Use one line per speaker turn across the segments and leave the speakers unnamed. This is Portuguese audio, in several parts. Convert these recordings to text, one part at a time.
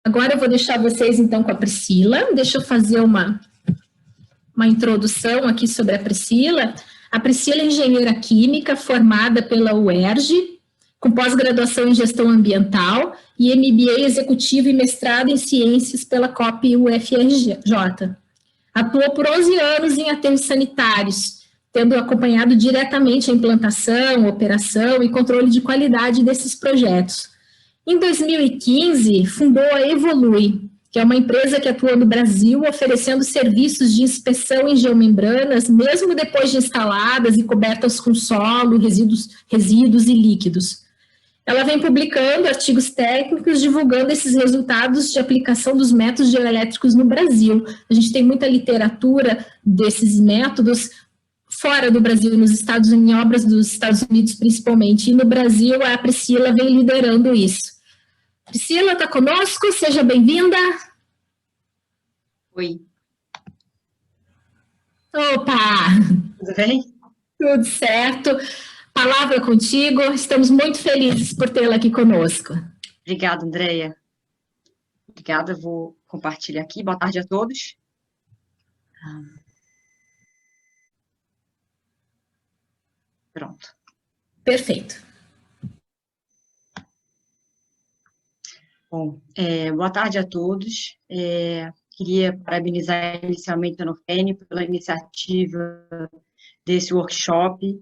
Agora eu vou deixar vocês, então, com a Priscila. Deixa eu fazer uma introdução aqui sobre a Priscila. A Priscila é engenheira química formada pela UERJ, com pós-graduação em gestão ambiental e MBA executivo e mestrado em ciências pela COP UFRJ. Atuou por 11 anos em aterros sanitários, tendo acompanhado diretamente a implantação, operação e controle de qualidade desses projetos. Em 2015, fundou a Evolui, que é uma empresa que atua no Brasil, oferecendo serviços de inspeção em geomembranas, mesmo depois de instaladas e cobertas com solo, resíduos e líquidos. Ela vem publicando artigos técnicos, divulgando esses resultados de aplicação dos métodos geoelétricos no Brasil. A gente tem muita literatura desses métodos fora do Brasil, nos Estados Unidos, em obras dos Estados Unidos principalmente, e no Brasil a Priscila vem liderando isso. Priscila, está conosco? Seja bem-vinda.
Oi.
Opa!
Tudo bem?
Tudo certo. Palavra contigo. Estamos muito felizes por tê-la aqui conosco.
Obrigada, Andréia. Obrigada, eu vou compartilhar aqui. Boa tarde a todos. Pronto.
Perfeito.
Bom, boa tarde a todos. Queria parabenizar inicialmente a Nofene pela iniciativa desse workshop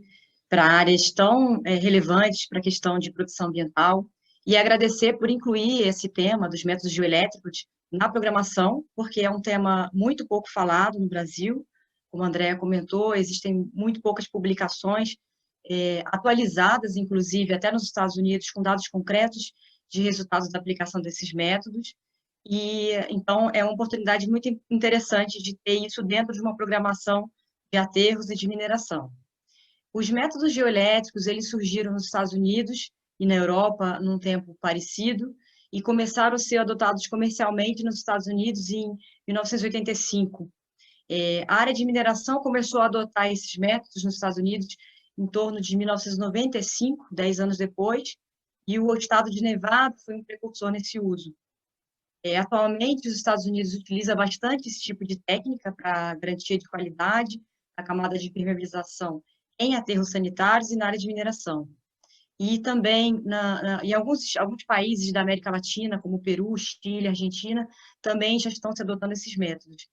para áreas tão relevantes para a questão de proteção ambiental e agradecer por incluir esse tema dos métodos geoelétricos na programação, porque é um tema muito pouco falado no Brasil. Como a Andréia comentou, existem muito poucas publicações atualizadas, inclusive até nos Estados Unidos, com dados concretos de resultados da aplicação desses métodos, e então é uma oportunidade muito interessante de ter isso dentro de uma programação de aterros e de mineração. Os métodos geoelétricos, eles surgiram nos Estados Unidos e na Europa num tempo parecido, e começaram a ser adotados comercialmente nos Estados Unidos em 1985. A área de mineração começou a adotar esses métodos nos Estados Unidos em torno de 1995, 10 anos depois, e o estado de Nevada foi um precursor nesse uso. Atualmente, os Estados Unidos utilizam bastante esse tipo de técnica para garantia de qualidade, a camada de permeabilização em aterros sanitários e na área de mineração. E também em alguns países da América Latina, como Peru, Chile, Argentina, também já estão se adotando esses métodos.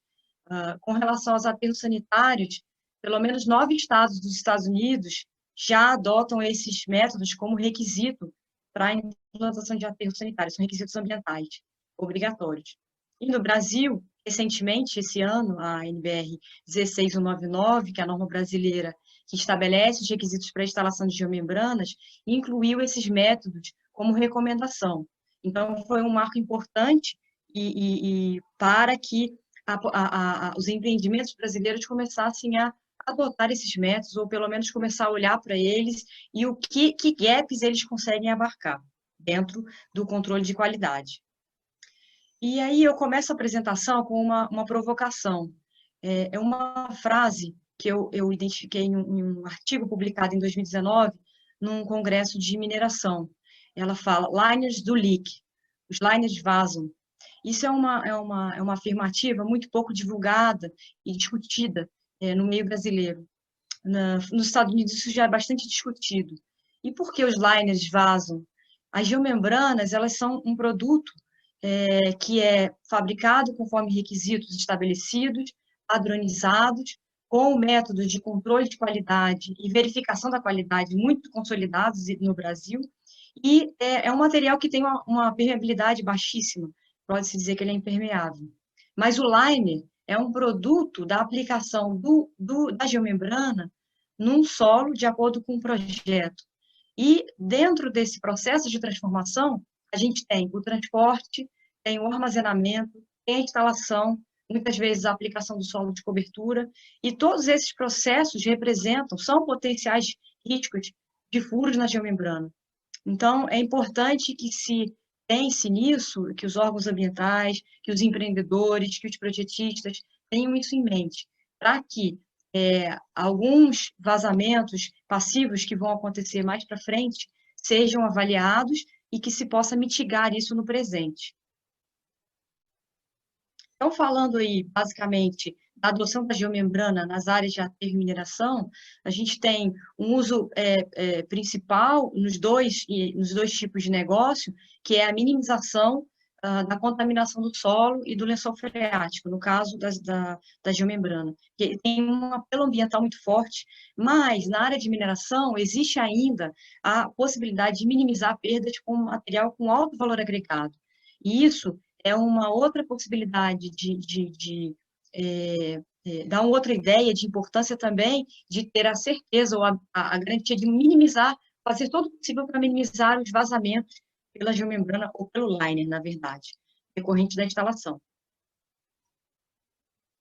Com relação aos aterros sanitários, pelo menos 9 estados dos Estados Unidos já adotam esses métodos como requisito para a implantação de aterros sanitários, são requisitos ambientais obrigatórios. E no Brasil, recentemente, esse ano, a NBR 16199, que é a norma brasileira que estabelece os requisitos para a instalação de geomembranas, incluiu esses métodos como recomendação. Então, foi um marco importante para que os empreendimentos brasileiros começassem a adotar esses métodos, ou pelo menos começar a olhar para eles e que gaps eles conseguem abarcar dentro do controle de qualidade. E aí eu começo a apresentação com uma provocação. É uma frase que eu identifiquei em um artigo publicado em 2019, num congresso de mineração. Ela fala, liners do leak, os liners vazam. Isso é uma afirmativa muito pouco divulgada e discutida no meio brasileiro. Nos Estados Unidos isso já é bastante discutido. E por que os liners vazam? As geomembranas, elas são um produto que é fabricado conforme requisitos estabelecidos, padronizados, com métodos de controle de qualidade e verificação da qualidade muito consolidados no Brasil, e é um material que tem uma permeabilidade baixíssima, pode-se dizer que ele é impermeável. Mas o liner é um produto da aplicação da geomembrana num solo de acordo com o projeto. E dentro desse processo de transformação, a gente tem o transporte, tem o armazenamento, tem a instalação, muitas vezes a aplicação do solo de cobertura, e todos esses processos são potenciais riscos de furos na geomembrana. Então, é importante que se pense nisso, que os órgãos ambientais, que os empreendedores, que os projetistas tenham isso em mente, para que alguns vazamentos passivos que vão acontecer mais para frente sejam avaliados e que se possa mitigar isso no presente. Então, falando aí, basicamente, da adoção da geomembrana nas áreas de aterro e mineração, a gente tem um uso principal nos dois tipos de negócio, que é a minimização da contaminação do solo e do lençol freático, no caso da geomembrana, que tem um apelo ambiental muito forte, mas na área de mineração existe ainda a possibilidade de minimizar perdas com material com alto valor agregado. E isso é uma outra possibilidade dar uma outra ideia de importância também de ter a certeza ou a garantia de minimizar, fazer todo o possível para minimizar os vazamentos pela geomembrana ou pelo liner, na verdade, decorrente da instalação.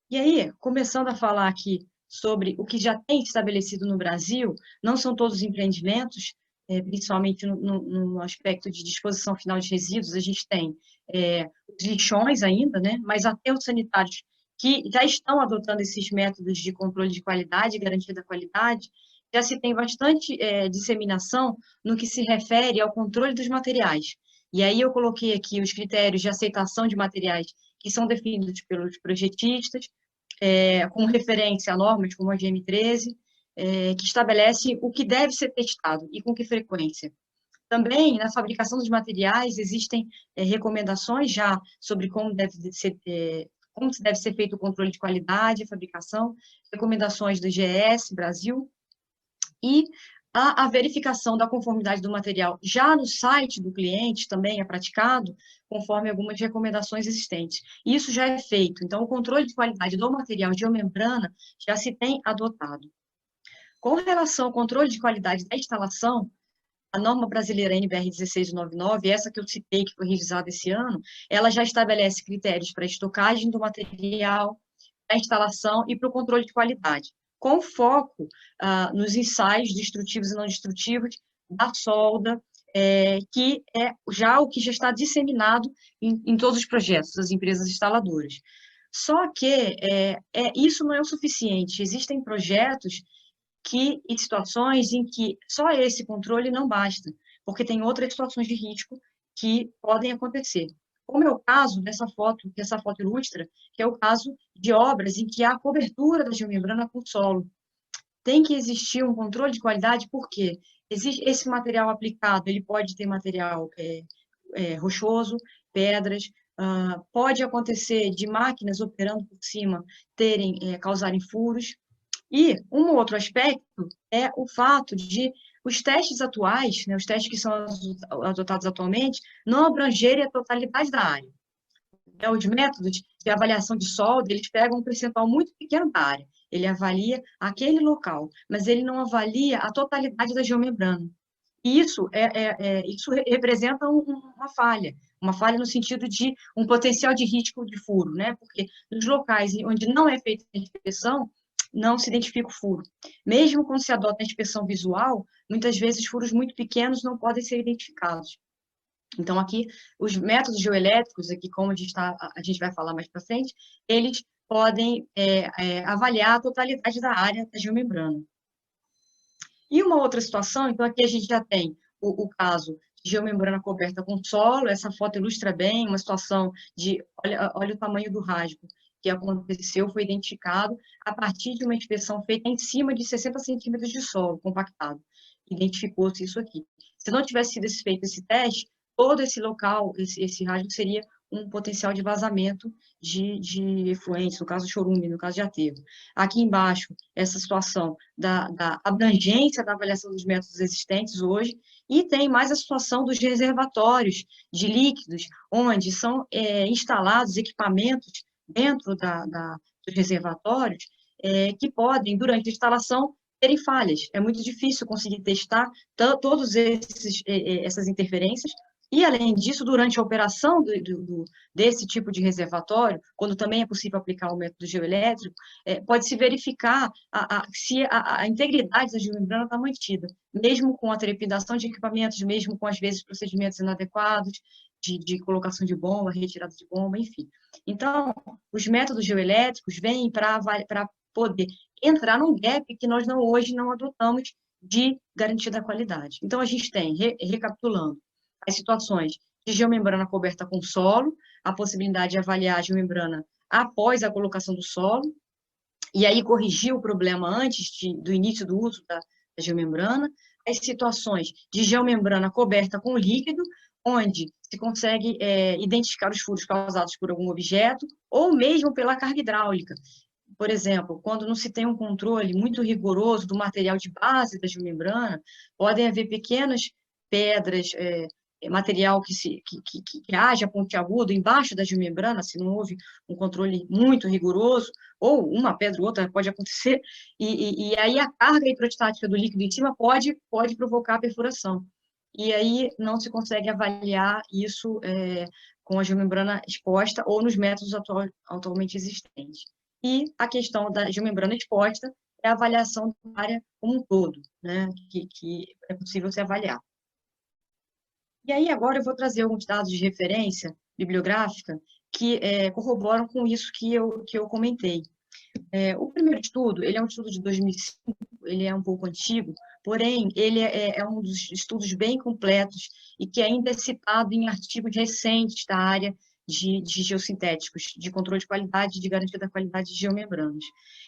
E aí, começando a falar aqui sobre o que já tem estabelecido no Brasil, não são todos os empreendimentos, principalmente no aspecto de disposição final de resíduos, a gente tem os lixões ainda, né? Mas aterros sanitários que já estão adotando esses métodos de controle de qualidade, garantia da qualidade, já se tem bastante disseminação no que se refere ao controle dos materiais. E aí eu coloquei aqui os critérios de aceitação de materiais que são definidos pelos projetistas, como referência a normas como a GM13, que estabelece o que deve ser testado e com que frequência. Também, na fabricação dos materiais, existem recomendações já sobre como deve ser feito o controle de qualidade, a fabricação, recomendações do GS Brasil, e a verificação da conformidade do material já no site do cliente também é praticado, conforme algumas recomendações existentes. Isso já é feito, então o controle de qualidade do material de geomembrana já se tem adotado. Com relação ao controle de qualidade da instalação, a norma brasileira NBR 1699, essa que eu citei, que foi revisada esse ano, ela já estabelece critérios para a estocagem do material, para a instalação e para o controle de qualidade, com foco nos ensaios destrutivos e não destrutivos da solda, que é já o que já está disseminado em todos os projetos das empresas instaladoras. Só que isso não é o suficiente. Existem projetos e situações em que só esse controle não basta, porque tem outras situações de risco que podem acontecer. Como é o caso dessa foto, que essa foto ilustra, que é o caso de obras em que há cobertura da geomembrana com solo. Tem que existir um controle de qualidade, porque esse material aplicado, ele pode ter material rochoso, pedras, pode acontecer de máquinas operando por cima causarem furos. E um outro aspecto é o fato de os testes atuais, né, os testes que são adotados atualmente, não abrangerem a totalidade da área. Os métodos de avaliação de solda, eles pegam um percentual muito pequeno da área. Ele avalia aquele local, mas ele não avalia a totalidade da geomembrana. E isso representa uma falha no sentido de um potencial de risco de furo, né? Porque nos locais onde não é feita a inspeção, não se identifica o furo. Mesmo quando se adota a inspeção visual, muitas vezes furos muito pequenos não podem ser identificados. Então, aqui, os métodos geoelétricos, aqui, como a gente vai falar mais para frente, eles podem avaliar a totalidade da área da geomembrana. E uma outra situação, então, aqui a gente já tem o caso de geomembrana coberta com solo, essa foto ilustra bem uma situação de, olha o tamanho do rasgo que aconteceu, foi identificado a partir de uma inspeção feita em cima de 60 centímetros de solo compactado. Identificou-se isso aqui. Se não tivesse sido feito esse teste, todo esse local, esse rasgo seria um potencial de vazamento de efluentes, no caso chorume, no caso de aterro. Aqui embaixo, essa situação da abrangência da avaliação dos métodos existentes hoje, e tem mais a situação dos reservatórios de líquidos, onde são instalados equipamentos dentro dos reservatórios que podem, durante a instalação, terem falhas. É muito difícil conseguir testar todas essas interferências. E, além disso, durante a operação desse tipo de reservatório, quando também é possível aplicar o método geoelétrico, pode-se verificar se a integridade da geomembrana está mantida, mesmo com a trepidação de equipamentos, mesmo com, às vezes, procedimentos inadequados, de colocação de bomba, retirada de bomba, enfim. Então, os métodos geoelétricos vêm para poder entrar num gap que nós hoje não adotamos de garantia da qualidade. Então, a gente tem, recapitulando, as situações de geomembrana coberta com solo, a possibilidade de avaliar a geomembrana após a colocação do solo, e aí corrigir o problema antes do início do uso da geomembrana, as situações de geomembrana coberta com líquido, onde se consegue identificar os furos causados por algum objeto, ou mesmo pela carga hidráulica. Por exemplo, quando não se tem um controle muito rigoroso do material de base da geomembrana, podem haver pequenas pedras, material que haja pontiagudo embaixo da geomembrana, se não houve um controle muito rigoroso, ou uma pedra ou outra pode acontecer, e aí a carga hidrostática do líquido em cima pode provocar a perfuração. E aí não se consegue avaliar isso com a geomembrana exposta ou nos métodos atualmente existentes. E a questão da geomembrana exposta é a avaliação da área como um todo, né, que é possível se avaliar. E aí agora eu vou trazer alguns dados de referência bibliográfica que corroboram com isso que eu comentei. O primeiro estudo, ele é um estudo de 2005, ele é um pouco antigo, porém, ele é um dos estudos bem completos e que ainda é citado em artigos recentes da área de geossintéticos, de controle de qualidade e de garantia da qualidade de geomembranas.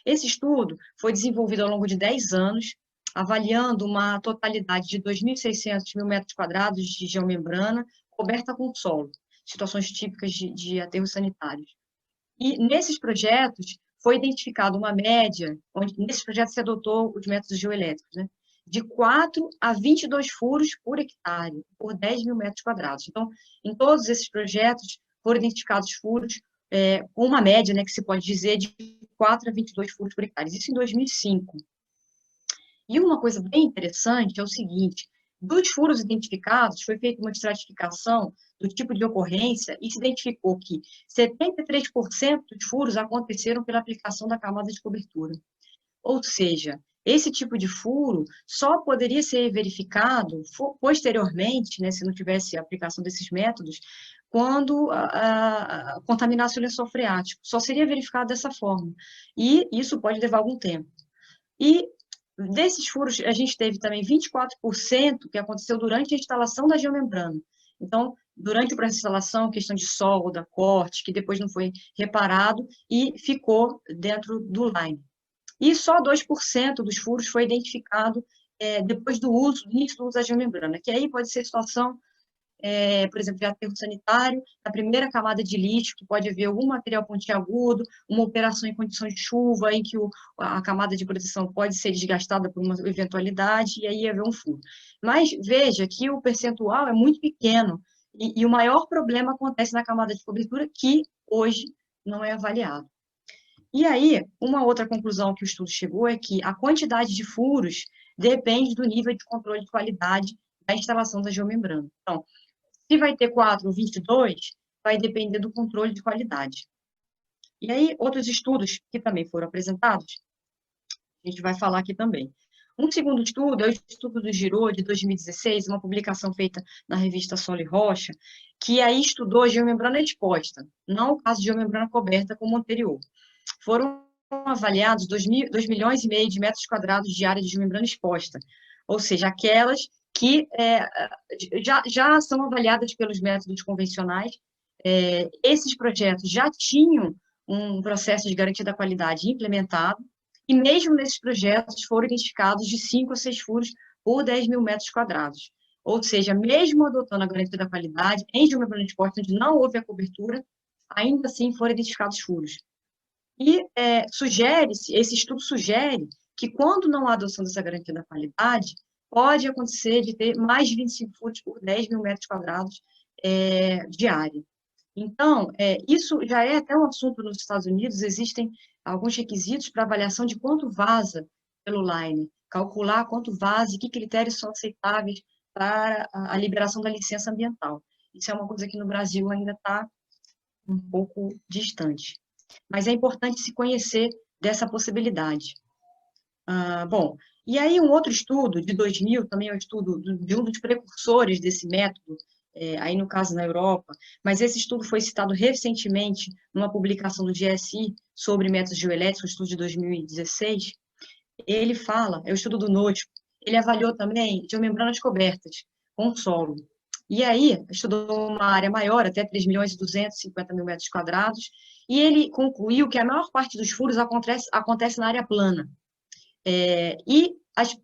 Esse estudo foi desenvolvido ao longo de 10 anos, avaliando uma totalidade de 2.600 mil metros quadrados de geomembrana coberta com solo, situações típicas de aterros sanitários. E nesses projetos foi identificada uma média, onde nesses projetos se adotou os métodos geoelétricos, né, de 4 a 22 furos por hectare, por 10 mil metros quadrados. Então, em todos esses projetos foram identificados furos com uma média, né, que se pode dizer, de 4 a 22 furos por hectare. Isso em 2005. E uma coisa bem interessante é o seguinte: dos furos identificados, foi feita uma estratificação do tipo de ocorrência e se identificou que 73% dos furos aconteceram pela aplicação da camada de cobertura. Ou seja, esse tipo de furo só poderia ser verificado posteriormente, né, se não tivesse a aplicação desses métodos, quando contaminasse o lençol freático. Só seria verificado dessa forma. E isso pode levar algum tempo. E desses furos, a gente teve também 24% que aconteceu durante a instalação da geomembrana. Então, durante o processo de instalação, questão de solda, corte, que depois não foi reparado e ficou dentro do line. E só 2% dos furos foi identificado depois do início do uso da geomembrana, que aí pode ser situação, por exemplo, de aterro sanitário, na primeira camada de lixo, que pode haver algum material pontiagudo, uma operação em condições de chuva, em que a camada de proteção pode ser desgastada por uma eventualidade, e aí haver um furo. Mas veja que o percentual é muito pequeno, e o maior problema acontece na camada de cobertura, que hoje não é avaliado. E aí, uma outra conclusão que o estudo chegou é que a quantidade de furos depende do nível de controle de qualidade da instalação da geomembrana. Então, se vai ter 4 ou 22, vai depender do controle de qualidade. E aí, outros estudos que também foram apresentados, a gente vai falar aqui também. Um segundo estudo é o estudo do Giraud, de 2016, uma publicação feita na revista Solo e Rocha, que aí estudou a geomembrana exposta, não o caso de geomembrana coberta como o anterior. Foram avaliados 2 milhões e meio de metros quadrados de área de geomembrana exposta, ou seja, aquelas que já são avaliadas pelos métodos convencionais. Esses projetos já tinham um processo de garantia da qualidade implementado, e mesmo nesses projetos foram identificados de 5 a 6 furos por 10 mil metros quadrados. Ou seja, mesmo adotando a garantia da qualidade, em geomembrana exposta, onde não houve a cobertura, ainda assim foram identificados furos. E esse estudo sugere que quando não há adoção dessa garantia da qualidade, pode acontecer de ter mais de 25 furos por 10 mil metros quadrados de área. Então, isso já é até um assunto nos Estados Unidos, existem alguns requisitos para avaliação de quanto vaza pelo line, calcular quanto vaza e que critérios são aceitáveis para a liberação da licença ambiental. Isso é uma coisa que no Brasil ainda está um pouco distante. Mas é importante se conhecer dessa possibilidade. Bom, e aí um outro estudo, de 2000, também é um estudo de um dos precursores desse método, aí no caso na Europa, mas esse estudo foi citado recentemente numa publicação do GSI sobre métodos geoelétricos, estudo de 2016, ele fala, é o estudo do Nótico, ele avaliou também geomembranas cobertas com solo. E aí, estudou uma área maior, até 3.250.000 metros quadrados, e ele concluiu que a maior parte dos furos acontece na área plana.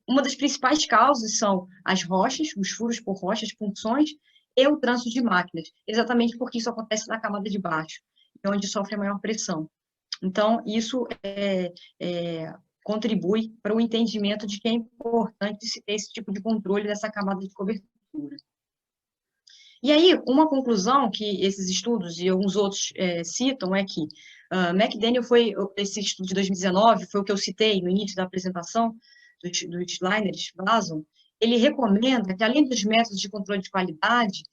Uma das principais causas são as rochas, os furos por rochas, punções, e o trânsito de máquinas, exatamente porque isso acontece na camada de baixo, onde sofre a maior pressão. Então, isso contribui para o entendimento de que é importante se ter esse tipo de controle dessa camada de cobertura. E aí, uma conclusão que esses estudos e alguns outros citam é que McDaniel esse estudo de 2019, foi o que eu citei no início da apresentação, dos liners Blason, ele recomenda que, além dos métodos de controle de qualidade,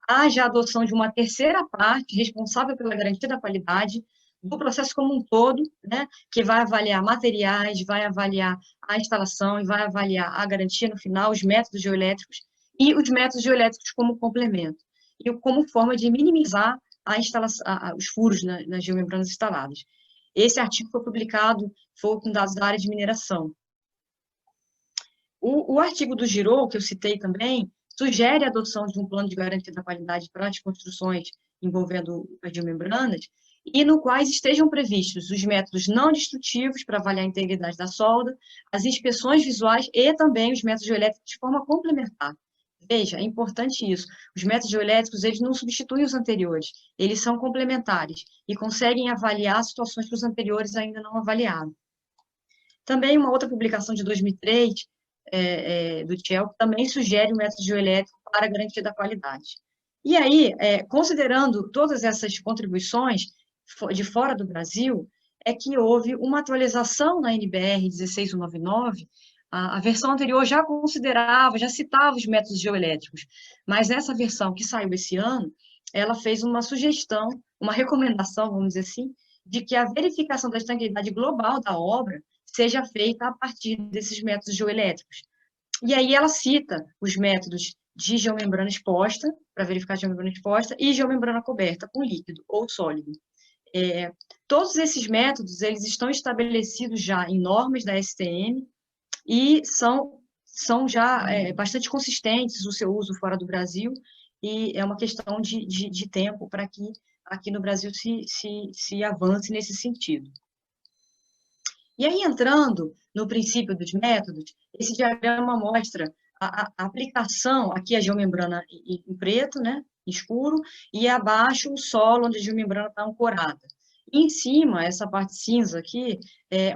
haja a adoção de uma terceira parte responsável pela garantia da qualidade do processo como um todo, né, que vai avaliar materiais, vai avaliar a instalação e vai avaliar a garantia no final, os métodos geoelétricos e os métodos geoelétricos como complemento, e como forma de minimizar os furos nas geomembranas instaladas. Esse artigo foi publicado, foi com dados da área de mineração. O artigo do Giraud, que eu citei também, sugere a adoção de um plano de garantia da qualidade para as construções envolvendo as geomembranas, e no quais estejam previstos os métodos não destrutivos para avaliar a integridade da solda, as inspeções visuais e também os métodos geoelétricos de forma complementar. Veja, é importante isso. Os métodos geoelétricos, eles não substituem os anteriores, eles são complementares e conseguem avaliar situações que os anteriores ainda não avaliaram. Também uma outra publicação de 2003, do TCHEL, que também sugere um método geoelétrico para a garantia da qualidade. E aí, considerando todas essas contribuições de fora do Brasil, é que houve uma atualização na NBR 16199. A versão anterior já considerava, já citava os métodos geoelétricos, mas essa versão que saiu esse ano, ela fez uma sugestão, uma recomendação, vamos dizer assim, de que a verificação da integridade global da obra seja feita a partir desses métodos geoelétricos. E aí ela cita os métodos de geomembrana exposta, para verificar a geomembrana exposta, e geomembrana coberta com líquido ou sólido. Todos esses métodos, eles estão estabelecidos já em normas da STM e são já bastante consistentes o seu uso fora do Brasil, e é uma questão de tempo para que aqui no Brasil se avance nesse sentido. E aí, entrando no princípio dos métodos, esse diagrama mostra a aplicação, aqui a geomembrana em preto, né, escuro, e abaixo o solo onde a geomembrana está ancorada. E em cima, essa parte cinza aqui,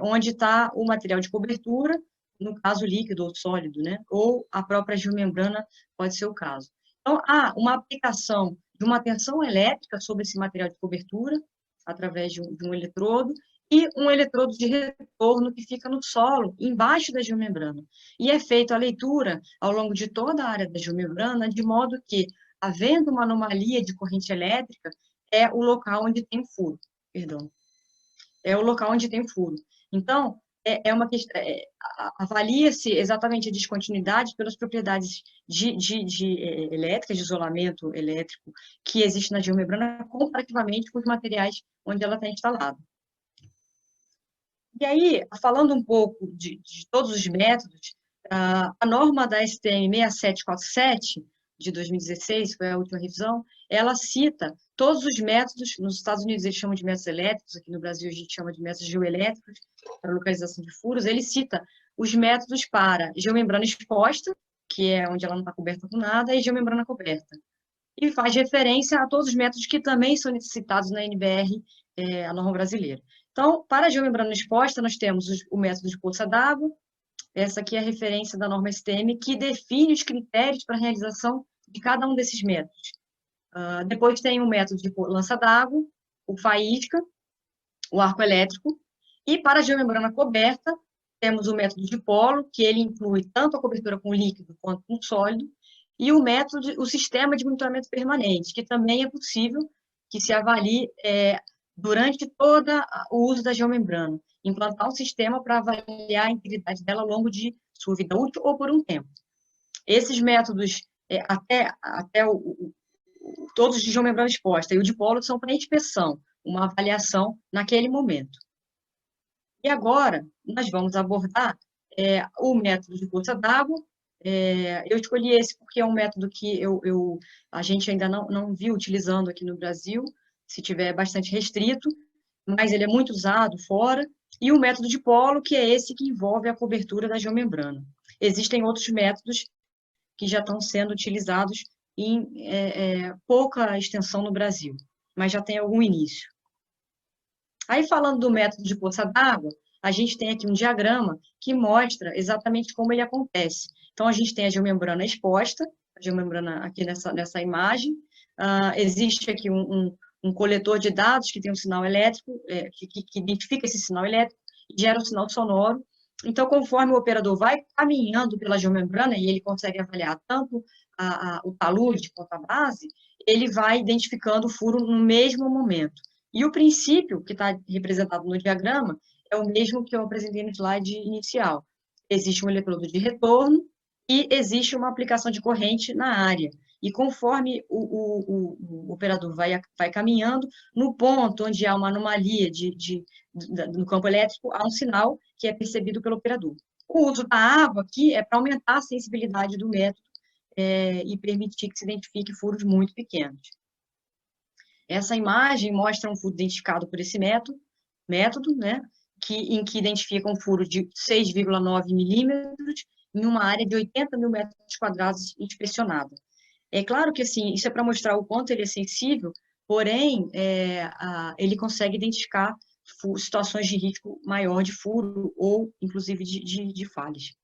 onde está o material de cobertura, no caso líquido ou sólido, né, ou a própria geomembrana pode ser o caso. Então, há uma aplicação de uma tensão elétrica sobre esse material de cobertura, através de um eletrodo, e um eletrodo de retorno que fica no solo, embaixo da geomembrana. E é feita a leitura ao longo de toda a área da geomembrana, de modo que, havendo uma anomalia de corrente elétrica, é o local onde tem furo. Perdão. É o local onde tem furo. Então, uma questão, avalia-se exatamente a descontinuidade pelas propriedades elétricas, de isolamento elétrico, que existe na geomembrana, comparativamente com os materiais onde ela está instalada. E aí, falando um pouco de todos os métodos, a norma da STM 6747, de 2016, foi a última revisão, ela cita todos os métodos, nos Estados Unidos eles chamam de métodos elétricos, aqui no Brasil a gente chama de métodos geoelétricos, para localização de furos, ele cita os métodos para geomembrana exposta, que é onde ela não está coberta com nada, e geomembrana coberta. E faz referência a todos os métodos que também são citados na NBR, a norma brasileira. Então, para a geomembrana exposta, nós temos o método de poça d'água, essa aqui é a referência da norma STM, que define os critérios para a realização de cada um desses métodos. Depois tem o método de lança d'água, o faísca, o arco elétrico, e para a geomembrana coberta, temos o método de polo, que ele inclui tanto a cobertura com líquido quanto com sólido, e o sistema de monitoramento permanente, que também é possível que se avalie durante todo o uso da geomembrana, implantar um sistema para avaliar a integridade dela ao longo de sua vida útil ou por um tempo. Esses métodos, todos de geomembrana exposta e o dipolo, são para inspeção, uma avaliação naquele momento. E agora, nós vamos abordar o método de poça d'água, Eu escolhi esse porque é um método que a gente ainda não viu utilizando aqui no Brasil, se tiver bastante restrito, mas ele é muito usado fora, e o método de polo, que é esse que envolve a cobertura da geomembrana. Existem outros métodos que já estão sendo utilizados em pouca extensão no Brasil, mas já tem algum início. Aí, falando do método de poça d'água, a gente tem aqui um diagrama que mostra exatamente como ele acontece. Então, a gente tem a geomembrana exposta, a geomembrana aqui nessa imagem. Existe aqui um coletor de dados que tem um sinal elétrico, que identifica esse sinal elétrico e gera um sinal sonoro. Então, conforme o operador vai caminhando pela geomembrana e ele consegue avaliar tanto o talude de ponta base, ele vai identificando o furo no mesmo momento. E o princípio que está representado no diagrama é o mesmo que eu apresentei no slide inicial. Existe um eletrodo de retorno e existe uma aplicação de corrente na área. E conforme o operador vai caminhando, no ponto onde há uma anomalia no campo elétrico, há um sinal que é percebido pelo operador. O uso da água aqui é para aumentar a sensibilidade do método e permitir que se identifique furos muito pequenos. Essa imagem mostra um furo identificado por esse método, né, em que identifica um furo de 6,9 milímetros em uma área de 80 mil metros quadrados inspecionada. É claro que, assim, isso é para mostrar o quanto ele é sensível, porém, ele consegue identificar situações de risco maior de furo ou, inclusive, de falhas.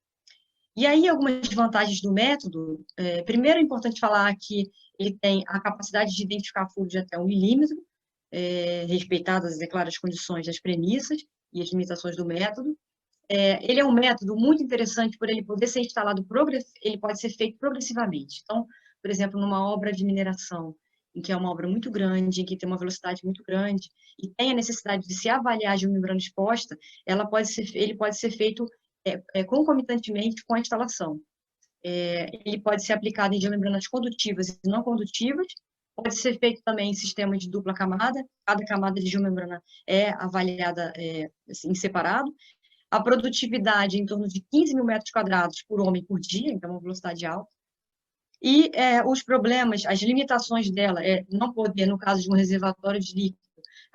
E aí, algumas vantagens do método. Primeiro, é importante falar que ele tem a capacidade de identificar furos de até 1 milímetro, respeitadas, é claro, as condições das premissas e as limitações do método. Ele é um método muito interessante por ele poder ser instalado, ele pode ser feito progressivamente. Então, por exemplo, numa obra de mineração, em que é uma obra muito grande, em que tem uma velocidade muito grande, e tem a necessidade de se avaliar a geomembrana exposta, ele pode ser feito concomitantemente com a instalação. Ele pode ser aplicado em geomembranas condutivas e não condutivas, pode ser feito também em sistema de dupla camada, cada camada de geomembrana é avaliada em separado. A produtividade é em torno de 15 mil metros quadrados por homem por dia, então uma velocidade alta. E os problemas, as limitações dela é não poder, no caso de um reservatório de líquido,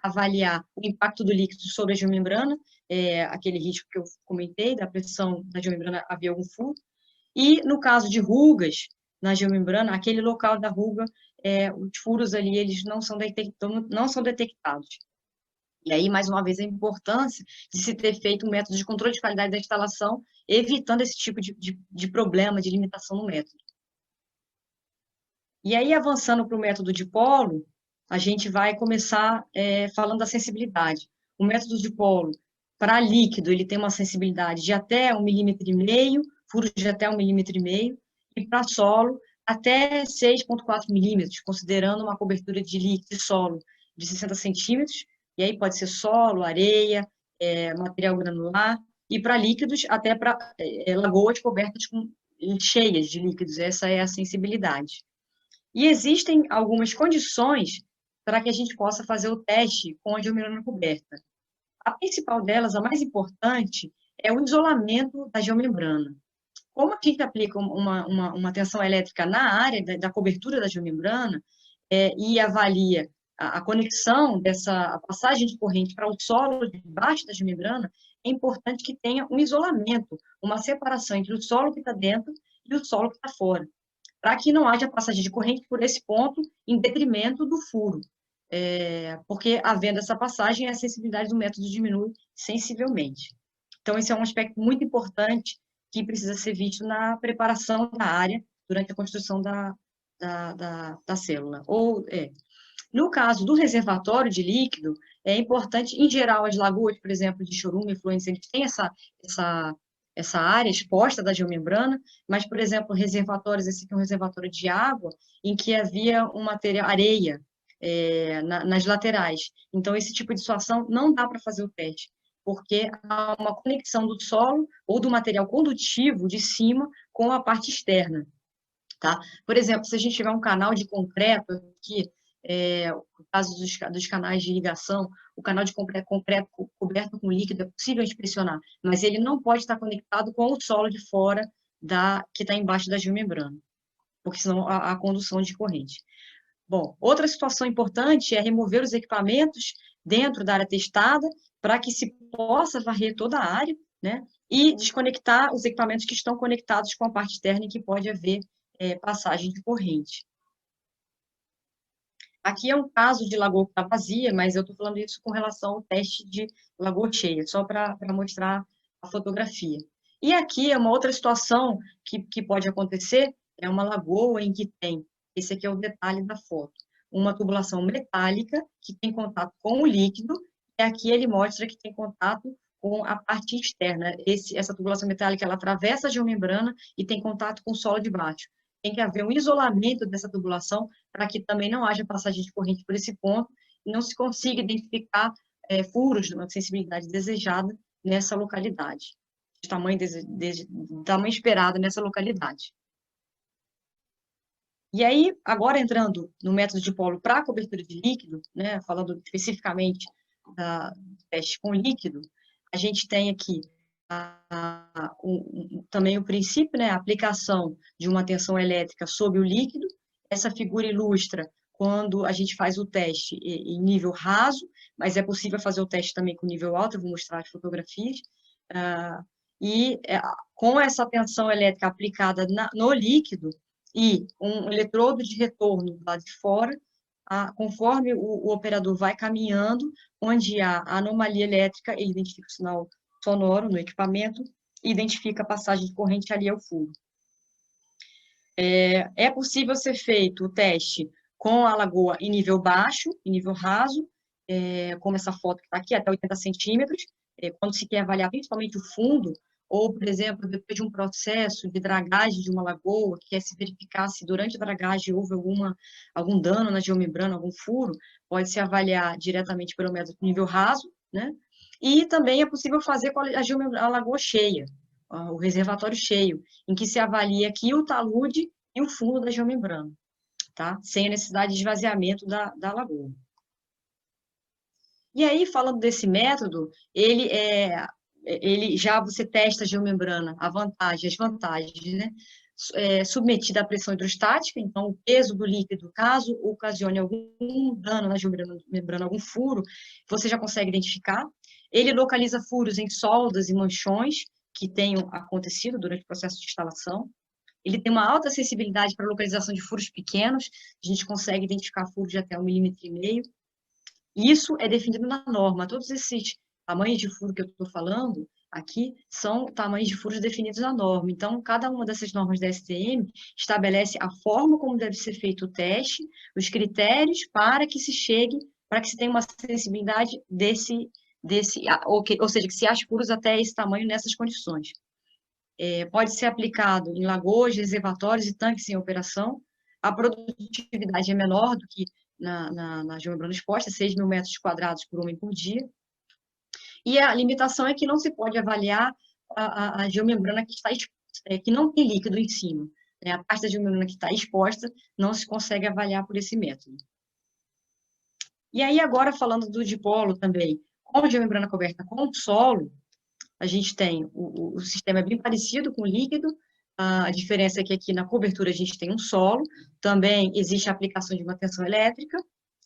avaliar o impacto do líquido sobre a geomembrana, aquele risco que eu comentei, da pressão da geomembrana haver algum furo. E no caso de rugas na geomembrana, aquele local da ruga, os furos ali, eles não são detectados. E aí, mais uma vez, a importância de se ter feito um método de controle de qualidade da instalação, evitando esse tipo de problema, de limitação no método. E aí, avançando para o método de polo, a gente vai começar falando da sensibilidade. O método de polo, para líquido, ele tem uma sensibilidade de até 1,5 milímetros, furos de até 1,5 milímetros, e para solo, até 6,4 milímetros, considerando uma cobertura de líquido de solo de 60 centímetros, e aí pode ser solo, areia, material granular, e para líquidos, até para lagoas cobertas cheias de líquidos, essa é a sensibilidade. E existem algumas condições para que a gente possa fazer o teste com a geomembrana coberta. A principal delas, a mais importante, é o isolamento da geomembrana. Como a gente aplica uma tensão elétrica na área da cobertura da geomembrana e avalia a conexão a passagem de corrente para o solo debaixo da geomembrana, é importante que tenha um isolamento, uma separação entre o solo que está dentro e o solo que está fora, para que não haja passagem de corrente por esse ponto em detrimento do furo. Porque, havendo essa passagem, a sensibilidade do método diminui sensivelmente. Então, esse é um aspecto muito importante que precisa ser visto na preparação da área durante a construção da célula. No caso do reservatório de líquido, é importante, em geral, as lagoas, por exemplo, de chorume, efluentes, eles têm essa área exposta da geomembrana, mas, por exemplo, reservatórios, esse aqui é um reservatório de água, em que havia um material, areia, nas laterais. Então, esse tipo de situação não dá para fazer o teste, porque há uma conexão do solo ou do material condutivo de cima com a parte externa. Tá? Por exemplo, se a gente tiver um canal de concreto aqui, no caso dos canais de irrigação, o canal de concreto coberto com líquido é possível inspecionar, mas ele não pode estar conectado com o solo de fora que está embaixo da geomembrana, porque senão há condução de corrente. Bom, outra situação importante é remover os equipamentos dentro da área testada para que se possa varrer toda a área, né? E desconectar os equipamentos que estão conectados com a parte externa e que pode haver passagem de corrente. Aqui é um caso de lagoa que está vazia, mas eu estou falando isso com relação ao teste de lagoa cheia, só para mostrar a fotografia. E aqui é uma outra situação que pode acontecer, é uma lagoa em que tem, esse aqui é o detalhe da foto, uma tubulação metálica que tem contato com o líquido, e aqui ele mostra que tem contato com a parte externa. Essa tubulação metálica, ela atravessa a geomembrana e tem contato com o solo de baixo. Tem que haver um isolamento dessa tubulação para que também não haja passagem de corrente por esse ponto e não se consiga identificar furos de uma sensibilidade desejada nessa localidade, de tamanho esperado nessa localidade. E aí, agora entrando no método de polo para cobertura de líquido, né, falando especificamente do teste com líquido, a gente tem aqui também o princípio, né, a aplicação de uma tensão elétrica sobre o líquido. Essa figura ilustra quando a gente faz o teste em nível raso, mas é possível fazer o teste também com nível alto, eu vou mostrar as fotografias. Com essa tensão elétrica aplicada no líquido e um eletrodo de retorno lá de fora, conforme o operador vai caminhando, onde há anomalia elétrica, ele identifica o sinal sonoro no equipamento e identifica a passagem de corrente ali ao furo. É possível ser feito o teste com a lagoa em nível baixo, em nível raso, como essa foto que está aqui, até 80 centímetros, quando se quer avaliar principalmente o fundo, ou, por exemplo, depois de um processo de dragagem de uma lagoa, que quer se verificar se durante a dragagem houve algum dano na geomembrana, algum furo, pode-se avaliar diretamente pelo método nível raso, né? E também é possível fazer com a lagoa cheia, o reservatório cheio, em que se avalia aqui o talude e o fundo da geomembrana, tá? Sem a necessidade de esvaziamento da lagoa. E aí, falando desse método, ele já você testa a geomembrana, as vantagens, né? Submetida à pressão hidrostática, então o peso do líquido, caso ocasione algum dano na geomembrana, algum furo, você já consegue identificar. Ele localiza furos em soldas e manchões que tenham acontecido durante o processo de instalação. Ele tem uma alta sensibilidade para localização de furos pequenos, a gente consegue identificar furos de até 1,5 milímetro. Isso é definido na norma. Todos esses tamanhos de furo que eu estou falando aqui são tamanhos de furos definidos na norma. Então, cada uma dessas normas da STM estabelece a forma como deve ser feito o teste, os critérios para que se tenha uma sensibilidade ou seja, que se ache furos até esse tamanho nessas condições. Pode ser aplicado em lagoas, reservatórios e tanques em operação. A produtividade é menor do que na geomembrana exposta, 6.000 metros quadrados por homem por dia. E a limitação é que não se pode avaliar a geomembrana que não tem líquido em cima. A parte da geomembrana que está exposta não se consegue avaliar por esse método. E aí, agora, falando do dipolo também, com a geomembrana coberta com solo, a gente tem o sistema é bem parecido com o líquido, a diferença é que aqui na cobertura a gente tem um solo, também existe a aplicação de uma tensão elétrica,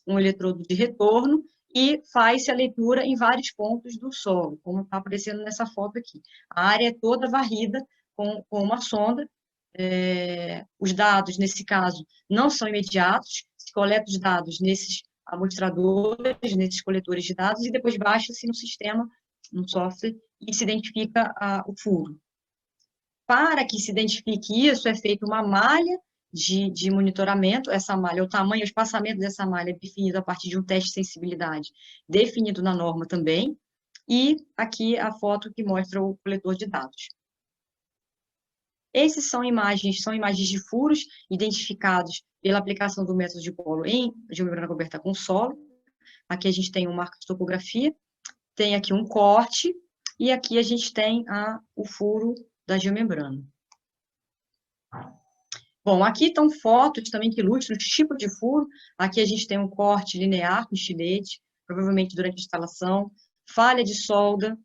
um eletrodo de retorno, e faz-se a leitura em vários pontos do solo, como está aparecendo nessa foto aqui. A área é toda varrida com uma sonda, os dados, nesse caso, não são imediatos, se coleta os dados nesses amostradores, nesses coletores de dados, e depois baixa-se no sistema, no software, e se identifica o furo. Para que se identifique isso, é feita uma malha de monitoramento. Essa malha, o tamanho, o espaçamento dessa malha é definido a partir de um teste de sensibilidade, definido na norma também, e aqui a foto que mostra o coletor de dados. Esses são imagens de furos identificados pela aplicação do método de polo em geomembrana coberta com solo. Aqui a gente tem um marco de topografia, tem aqui um corte, e aqui a gente tem o furo da geomembrana. Bom, aqui estão fotos também que ilustram os tipos de furo. Aqui a gente tem um corte linear com estilete, provavelmente durante a instalação, falha de solda,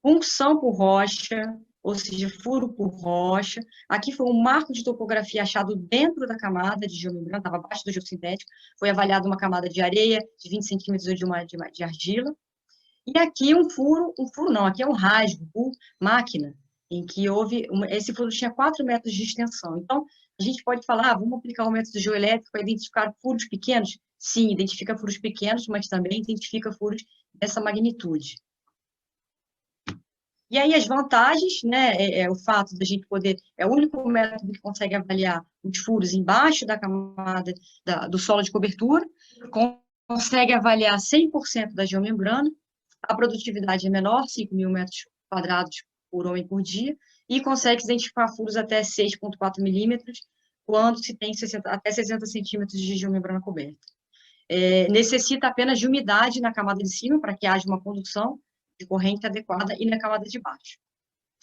punção por rocha, ou seja, furo por rocha. Aqui foi um marco de topografia achado dentro da camada de geomembrana, estava abaixo do geossintético, foi avaliada uma camada de areia de 20 centímetros de argila. E aqui um furo não, aqui é um rasgo por máquina, em que esse furo tinha 4 metros de extensão. Então, a gente pode falar, vamos aplicar o método geoelétrico para identificar furos pequenos? Sim, identifica furos pequenos, mas também identifica furos dessa magnitude. E aí as vantagens, né, o fato da gente poder, é o único método que consegue avaliar os furos embaixo da camada do solo de cobertura, consegue avaliar 100% da geomembrana, a produtividade é menor, 5.000 metros quadrados por homem por dia, e consegue identificar furos até 6,4 milímetros, quando se tem até 60 centímetros de geomembrana coberta. Necessita apenas de umidade na camada de cima, para que haja uma condução de corrente adequada, e na camada de baixo.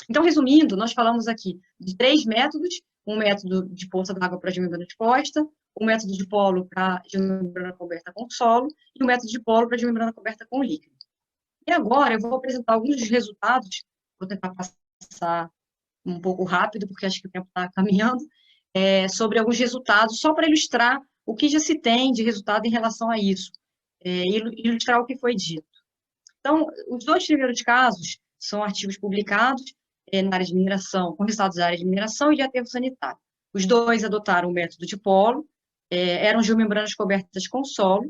Então, resumindo, nós falamos aqui de 3 métodos: um método de poça d'água para geomembrana exposta, um método de polo para geomembrana coberta com solo, e um método de polo para geomembrana coberta com líquido. E agora eu vou apresentar alguns dos resultados, vou tentar passar um pouco rápido, porque acho que o tempo está caminhando, sobre alguns resultados, só para ilustrar o que já se tem de resultado em relação a isso, ilustrar o que foi dito. Então, os 2 primeiros casos são artigos publicados na área de mineração, com resultados da área de mineração e de aterro sanitário. Os 2 adotaram o método de polo, eram geomembranas cobertas com solo,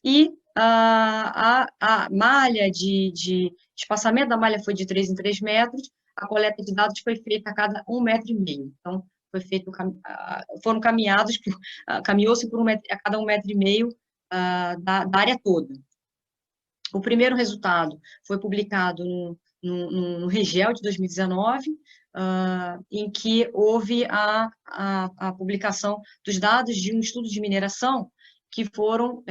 e a malha de espaçamento da malha foi de 3 em 3 metros, a coleta de dados foi feita a cada 1,5 metro. Então, foram caminhados, caminhou-se a cada 1,5 metro da área toda. O primeiro resultado foi publicado no REGEL de 2019, em que houve a publicação dos dados de um estudo de mineração, que foram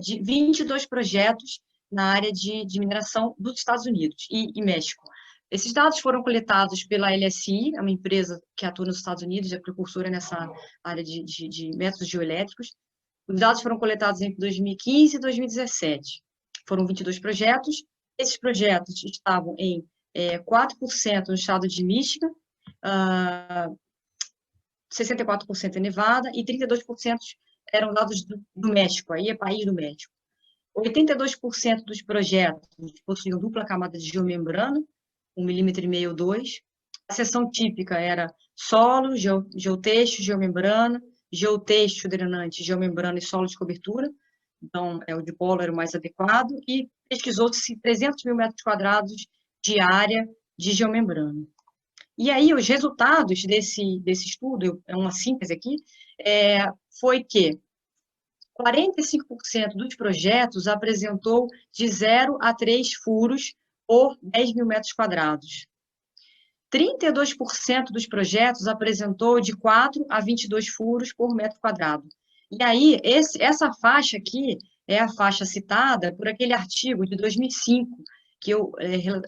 de 22 projetos na área de mineração dos Estados Unidos e México. Esses dados foram coletados pela LSI, uma empresa que atua nos Estados Unidos, é precursora nessa área de métodos geoelétricos. Os dados foram coletados entre 2015 e 2017. Foram 22 projetos. Esses projetos estavam em 4% no estado de Michigan, 64% em Nevada e 32% eram dados do México, aí é país do México. 82% dos projetos possuíam dupla camada de geomembrana, 1,5 milímetro ou 2. A seção típica era solo, geotexto, geomembrana, geotexto, drenante, geomembrana e solo de cobertura. Então, o dipolo era o mais adequado, e pesquisou-se 300 mil metros quadrados de área de geomembrana. E aí, os resultados desse estudo, é uma síntese aqui, foi que 45% dos projetos apresentou de 0 a 3 furos por 10 mil metros quadrados. 32% dos projetos apresentou de 4 a 22 furos por metro quadrado. E aí, essa faixa aqui é a faixa citada por aquele artigo de 2005, que eu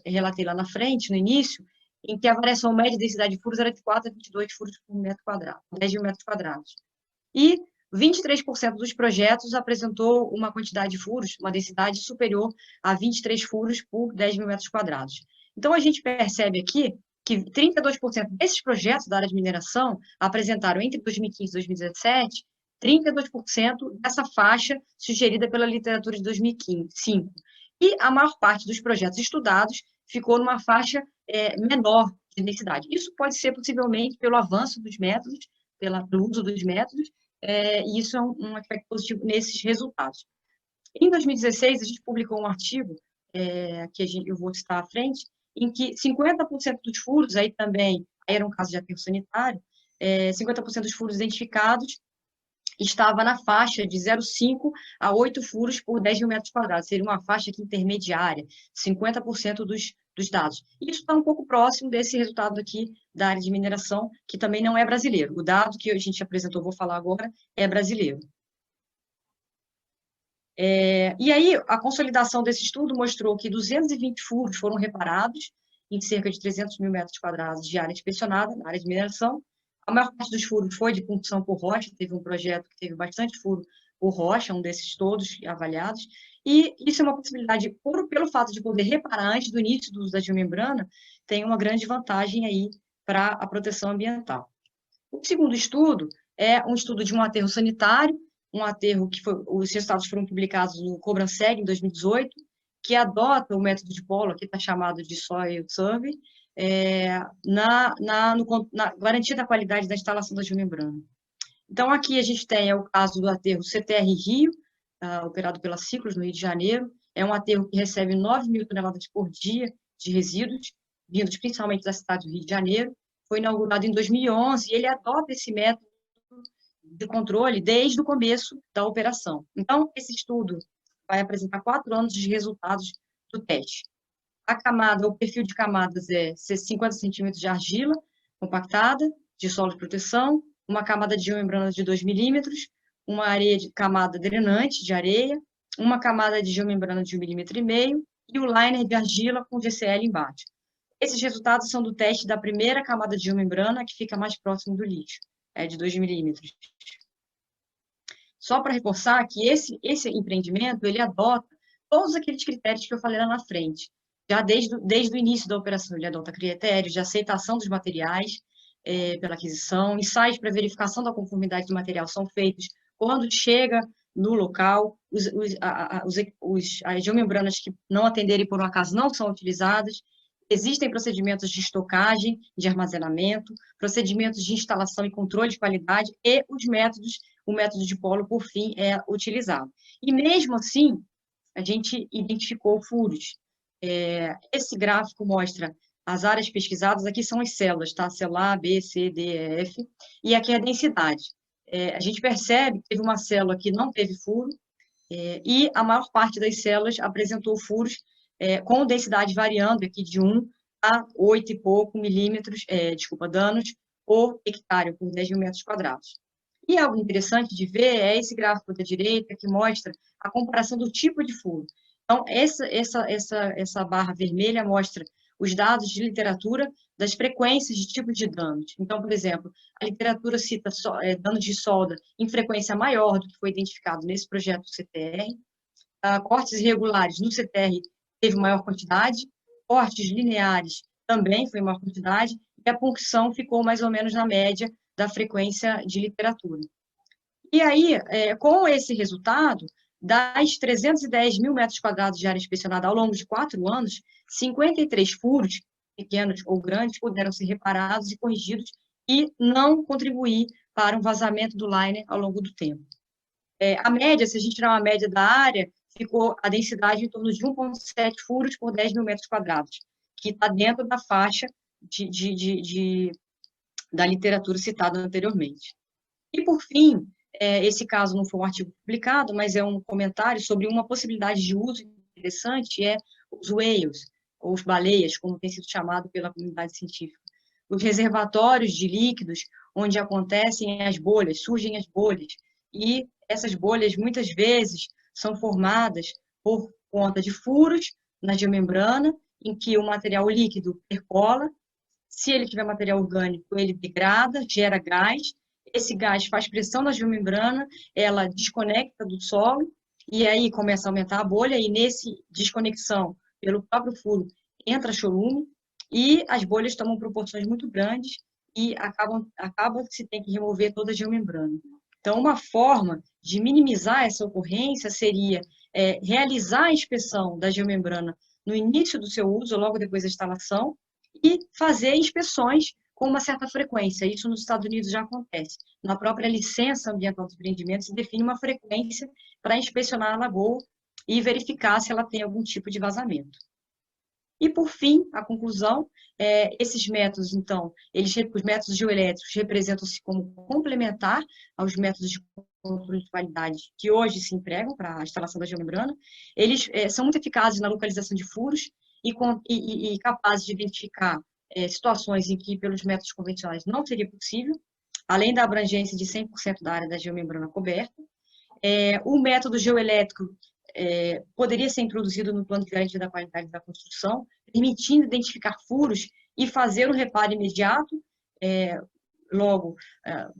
relatei lá na frente, no início, em que a variação média de densidade de furos era de 4 a 22 furos por metro quadrado, 10 mil metros quadrados. E 23% dos projetos apresentou uma quantidade de furos, uma densidade superior a 23 furos por 10 mil metros quadrados. Então, a gente percebe aqui que 32% desses projetos da área de mineração apresentaram, entre 2015 e 2017, 32% dessa faixa sugerida pela literatura de 2005. E a maior parte dos projetos estudados ficou numa faixa menor de densidade. Isso pode ser, possivelmente, pelo avanço dos métodos, pelo uso dos métodos, e isso é um aspecto positivo nesses resultados. Em 2016, a gente publicou um artigo, que eu vou citar à frente, em que 50% dos furos, aí era um caso de aterro sanitário, 50% dos furos identificados estava na faixa de 0,5 a 8 furos por 10 mil metros quadrados. Seria uma faixa aqui intermediária, 50% dos dados. Isso está um pouco próximo desse resultado aqui da área de mineração, que também não é brasileiro. O dado que a gente apresentou, vou falar agora, é brasileiro. E aí, a consolidação desse estudo mostrou que 220 furos foram reparados em cerca de 300 mil metros quadrados de área inspecionada, na área de mineração. A maior parte dos furos foi de punção por rocha, teve um projeto que teve bastante furo por rocha, um desses todos avaliados, E isso é uma possibilidade, pelo fato de poder reparar antes do início do uso da geomembrana, tem uma grande vantagem aí para a proteção ambiental. O segundo estudo é um estudo de um aterro sanitário, um aterro que os resultados foram publicados no Cobranseg, em 2018, que adota o método de polo, que está chamado de Soil Survey, na garantia da qualidade da instalação da geomembrana. Então, aqui a gente tem o caso do aterro CTR Rio, operado pela Ciclos, no Rio de Janeiro. É um aterro que recebe 9.000 toneladas por dia de resíduos, vindos principalmente da cidade do Rio de Janeiro. Foi inaugurado em 2011 e ele adota esse método de controle desde o começo da operação. Então, esse estudo vai apresentar 4 anos de resultados do teste. O perfil de camadas é 50 centímetros de argila compactada, de solo de proteção, uma camada de geomembrana de 2 milímetros, uma areia de camada drenante de areia, uma camada de geomembrana de 1,5 milímetro e o liner de argila com GCL embaixo. Esses resultados são do teste da primeira camada de geomembrana, que fica mais próximo do lixo, de 2 milímetros. Só para reforçar que esse empreendimento, ele adota todos aqueles critérios que eu falei lá na frente. Já desde o início da operação, ele adota critérios de aceitação dos materiais pela aquisição, ensaios para verificação da conformidade do material são feitos quando chega no local, as geomembranas que não atenderem por um acaso não são utilizadas, existem procedimentos de estocagem, de armazenamento, procedimentos de instalação e controle de qualidade e o método de polo, por fim, é utilizado. E mesmo assim, a gente identificou furos. Esse gráfico mostra as áreas pesquisadas, aqui são as células, tá? Célula A, B, C, D, E, F, e aqui é a densidade. A gente percebe que teve uma célula que não teve furo, e a maior parte das células apresentou furos com densidade variando aqui de 1 a 8 e pouco milímetros, danos por hectare, por 10 mil metros quadrados. E algo interessante de ver é esse gráfico da direita que mostra a comparação do tipo de furo. Então, essa barra vermelha mostra os dados de literatura das frequências de tipos de danos. Então, por exemplo, a literatura cita danos de solda em frequência maior do que foi identificado nesse projeto do CTR. Cortes irregulares no CTR teve maior quantidade, cortes lineares também foi maior quantidade, e a punção ficou mais ou menos na média da frequência de literatura. E aí, com esse resultado, das 310 mil metros quadrados de área inspecionada ao longo de 4 anos, 53 furos, pequenos ou grandes, puderam ser reparados e corrigidos e não contribuir para um vazamento do liner ao longo do tempo. A média, se a gente tirar uma média da área, ficou a densidade em torno de 1,7 furos por 10 mil metros quadrados, que está dentro da faixa da literatura citada anteriormente. E, por fim, esse caso não foi um artigo publicado, mas é um comentário sobre uma possibilidade de uso interessante, os whales, ou os baleias, como tem sido chamado pela comunidade científica. Os reservatórios de líquidos, onde acontecem as bolhas, surgem as bolhas, e essas bolhas, muitas vezes, são formadas por conta de furos na geomembrana, em que o material líquido percola. Se ele tiver material orgânico, ele degrada, gera gás. Esse gás faz pressão na geomembrana, ela desconecta do solo, e aí começa a aumentar a bolha, e nesse desconexão, pelo próprio furo, entra chorume, e as bolhas tomam proporções muito grandes, e acaba que se tem que remover toda a geomembrana. Então, uma forma de minimizar essa ocorrência seria realizar a inspeção da geomembrana no início do seu uso, logo depois da instalação, e fazer inspeções com uma certa frequência. Isso nos Estados Unidos já acontece. Na própria licença ambiental dos empreendimentos, se define uma frequência para inspecionar a lagoa e verificar se ela tem algum tipo de vazamento. E, por fim, a conclusão, esses métodos, então, os métodos geoelétricos representam-se como complementar aos métodos de controle de qualidade que hoje se empregam para a instalação da geomembrana. Eles são muito eficazes na localização de furos e capazes de identificar situações em que, pelos métodos convencionais, não seria possível, além da abrangência de 100% da área da geomembrana coberta. O método geoelétrico poderia ser introduzido no plano de garantia da qualidade da construção, permitindo identificar furos e fazer o reparo imediato, logo,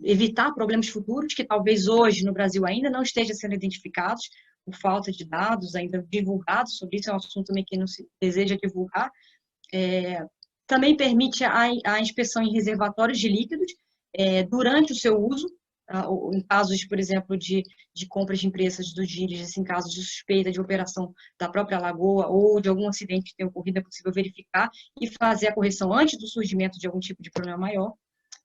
evitar problemas futuros que talvez hoje no Brasil ainda não estejam sendo identificados por falta de dados ainda divulgados sobre isso, é um assunto também que não se deseja divulgar. Também permite a inspeção em reservatórios de líquidos durante o seu uso, em casos, por exemplo, de compras de empresas do DIRES, em casos de suspeita de operação da própria lagoa ou de algum acidente que tenha ocorrido, é possível verificar e fazer a correção antes do surgimento de algum tipo de problema maior.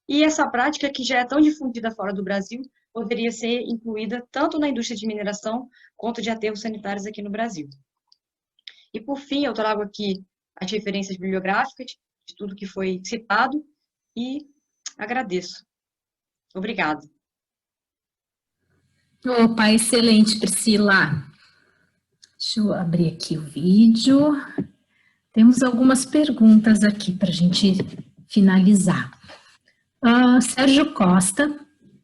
E essa prática, que já é tão difundida fora do Brasil, poderia ser incluída tanto na indústria de mineração quanto de aterros sanitários aqui no Brasil. E, por fim, eu trago aqui as referências bibliográficas de tudo que foi citado e agradeço. Obrigada.
Opa, excelente, Priscila. Deixa eu abrir aqui o vídeo. Temos algumas perguntas aqui para a gente finalizar. Sérgio Costa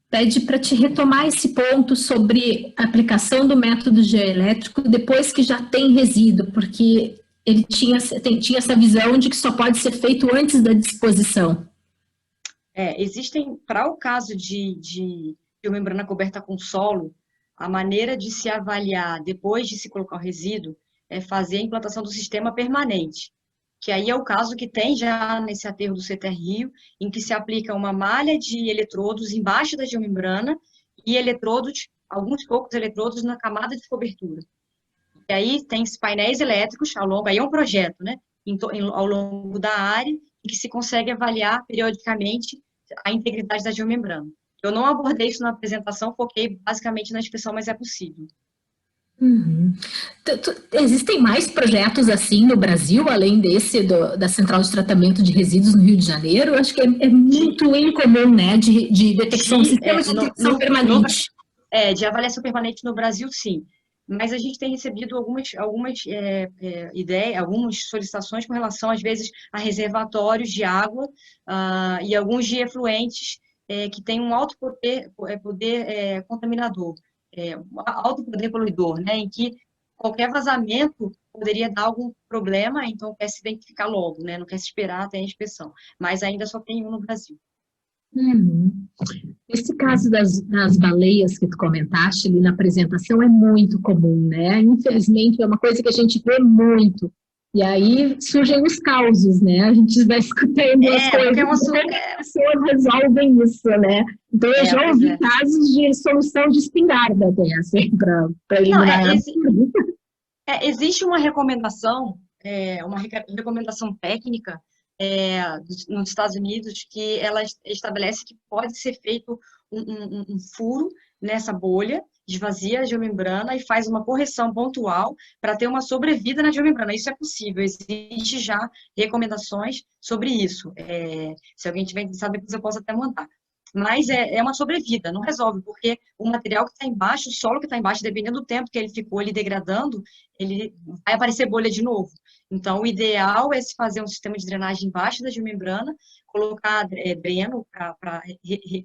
pede para te retomar esse ponto sobre a aplicação do método geoelétrico depois que já tem resíduo, porque ele tinha essa visão de que só pode ser feito antes da disposição.
Existem, para o caso de biomembrana coberta com solo, a maneira de se avaliar depois de se colocar o resíduo é fazer a implantação do sistema permanente, que aí é o caso que tem já nesse aterro do CTR Rio, em que se aplica uma malha de eletrodos embaixo da geomembrana e eletrodos, alguns poucos eletrodos na camada de cobertura. E aí tem painéis elétricos ao longo, aí é um projeto, né, ao longo da área, em que se consegue avaliar periodicamente a integridade da geomembrana. Eu não abordei isso na apresentação, foquei basicamente na inspeção, mas é possível.
Uhum. Existem mais projetos assim no Brasil, além desse da Central de Tratamento de Resíduos no Rio de Janeiro? Acho que é muito incomum, né, de detecção, sistema de detecção permanente.
De avaliação permanente no Brasil, sim. Mas a gente tem recebido algumas ideias, algumas solicitações com relação, às vezes, a reservatórios de água e alguns de efluentes que têm um alto poder contaminador, alto poder poluidor, né, em que qualquer vazamento poderia dar algum problema, então quer se identificar logo, né, não quer se esperar até a inspeção. Mas ainda só tem um no Brasil.
Esse caso das baleias que tu comentaste ali na apresentação é muito comum, né? Infelizmente é uma coisa que a gente vê muito. E aí surgem os causos, né? A gente vai escutando as coisas, como as pessoas resolvem isso, né? Então eu já ouvi casos de solução de espingarda até, assim, para eliminar.
Existe uma recomendação técnica nos Estados Unidos, que ela estabelece que pode ser feito um furo nessa bolha, esvazia a geomembrana e faz uma correção pontual para ter uma sobrevida na geomembrana. Isso é possível, existe já recomendações sobre isso. Se alguém tiver interessado, depois eu posso até mandar. Mas é uma sobrevida, não resolve, porque o material que está embaixo, o solo que está embaixo, dependendo do tempo que ele ficou ali degradando, ele vai aparecer bolha de novo. Então, o ideal é se fazer um sistema de drenagem embaixo da geomembrana, colocar dreno para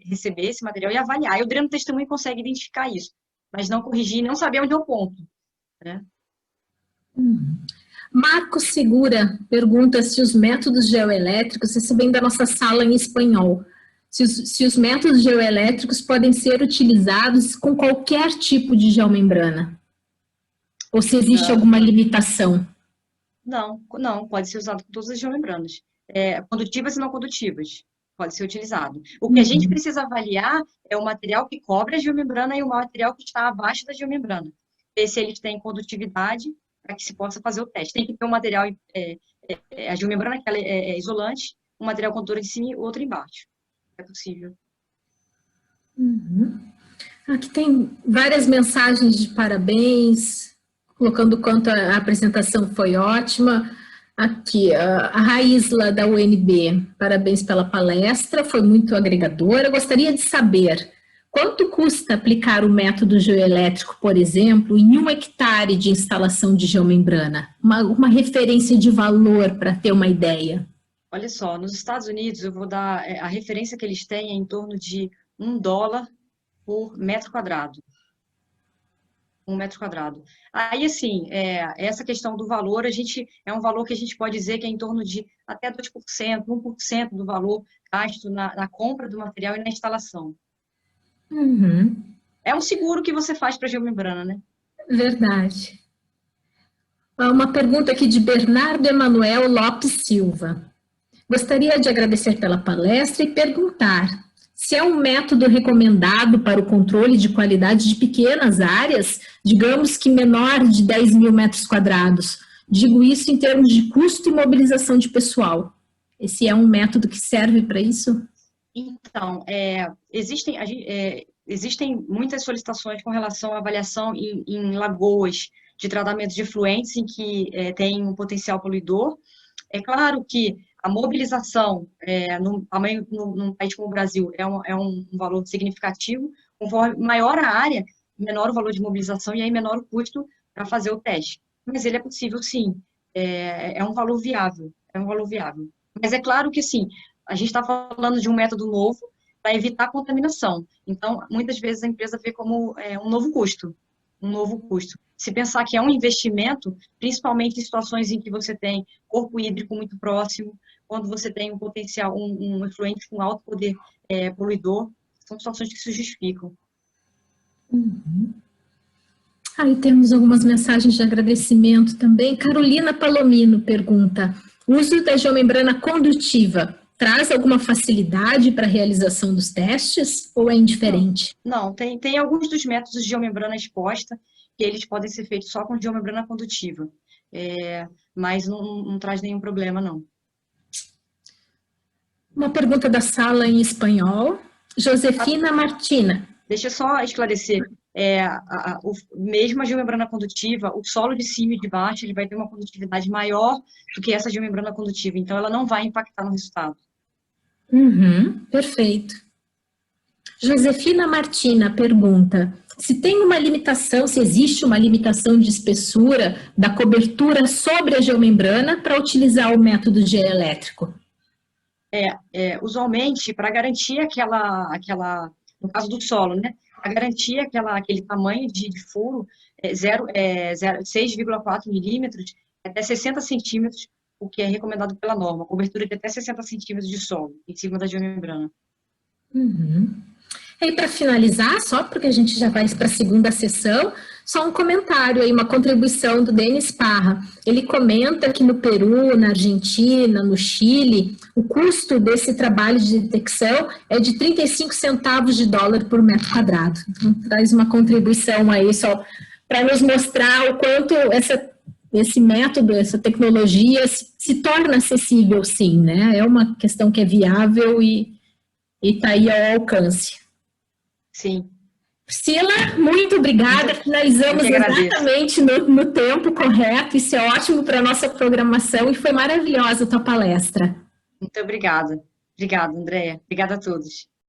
receber esse material e avaliar. E o dreno testemunho consegue identificar isso, mas não corrigir, não saber onde é o ponto, né?
Marco Segura pergunta se os métodos geoelétricos, isso vem da nossa sala em espanhol, se os métodos geoelétricos podem ser utilizados com qualquer tipo de geomembrana, ou se existe alguma limitação.
Não, pode ser usado com todas as geomembranas. Condutivas e não condutivas, pode ser utilizado. O que a gente precisa avaliar é o material que cobre a geomembrana e o material que está abaixo da geomembrana. Ver se eles têm condutividade para que se possa fazer o teste. Tem que ter um material, a geomembrana que ela é isolante, um material condutor em cima e outro embaixo. É possível.
Aqui tem várias mensagens de parabéns, colocando o quanto a apresentação foi ótima. Aqui, a Raísla, da UNB, parabéns pela palestra, foi muito agregadora. Eu gostaria de saber quanto custa aplicar o método geoelétrico, por exemplo, em 1 hectare de instalação de geomembrana? Uma referência de valor para ter uma ideia.
Olha só, nos Estados Unidos, eu vou dar a referência que eles têm em torno de $1 por metro quadrado. 1 metro quadrado. Aí, assim, essa questão do valor, é um valor que a gente pode dizer que é em torno de até 2%, 1% do valor gasto na compra do material e na instalação. É um seguro que você faz para a geomembrana, né?
Verdade. Uma pergunta aqui de Bernardo Emanuel Lopes Silva. Gostaria de agradecer pela palestra e perguntar se é um método recomendado para o controle de qualidade de pequenas áreas, digamos que menor de 10 mil metros quadrados. Digo isso em termos de custo e mobilização de pessoal. Esse é um método que serve para isso?
Então, existem muitas solicitações com relação à avaliação em lagoas de tratamento de efluentes em que tem um potencial poluidor. É claro que a mobilização num país como o Brasil é um valor significativo. Conforme maior a área, menor o valor de mobilização e aí menor o custo para fazer o teste. Mas ele é possível, sim. É um valor viável. É um valor viável. Mas é claro que, sim, a gente está falando de um método novo para evitar a contaminação. Então, muitas vezes a empresa vê como um novo custo. Um novo custo. Se pensar que é um investimento, principalmente em situações em que você tem corpo hídrico muito próximo, quando você tem um potencial, um efluente com alto poder poluidor, são situações que se justificam.
Uhum. Aí temos algumas mensagens de agradecimento também. Carolina Palomino pergunta: o uso da geomembrana condutiva traz alguma facilidade para a realização dos testes ou é indiferente?
Não, tem alguns dos métodos de geomembrana exposta que eles podem ser feitos só com geomembrana condutiva, mas não traz nenhum problema, não.
Uma pergunta da sala em espanhol. Josefina Martina.
Deixa eu só esclarecer. Mesmo a geomembrana condutiva, o solo de cima e de baixo, ele vai ter uma condutividade maior do que essa geomembrana condutiva, então ela não vai impactar no resultado.
Perfeito. Josefina Martina pergunta se tem uma limitação, se existe uma limitação de espessura da cobertura sobre a geomembrana para utilizar o método geoelétrico.
Usualmente, para garantir no caso do solo, né? Para garantir aquele tamanho de furo, 6,4 milímetros, até 60 centímetros, o que é recomendado pela norma, cobertura de até 60 centímetros de solo, em cima da geomembrana.
E para finalizar, só porque a gente já vai para a segunda sessão, só um comentário aí, uma contribuição do Denis Parra. Ele comenta que no Peru, na Argentina, no Chile, o custo desse trabalho de detecção é de 35 centavos de dólar por metro quadrado. Então, traz uma contribuição aí só para nos mostrar o quanto esse método, essa tecnologia se torna acessível, sim, né? É uma questão que é viável e está aí ao alcance.
Sim.
Priscila, muito obrigada. Finalizamos exatamente no tempo correto. Isso é ótimo para a nossa programação e foi maravilhosa a tua palestra.
Muito obrigada. Obrigada, Andréia. Obrigada a todos.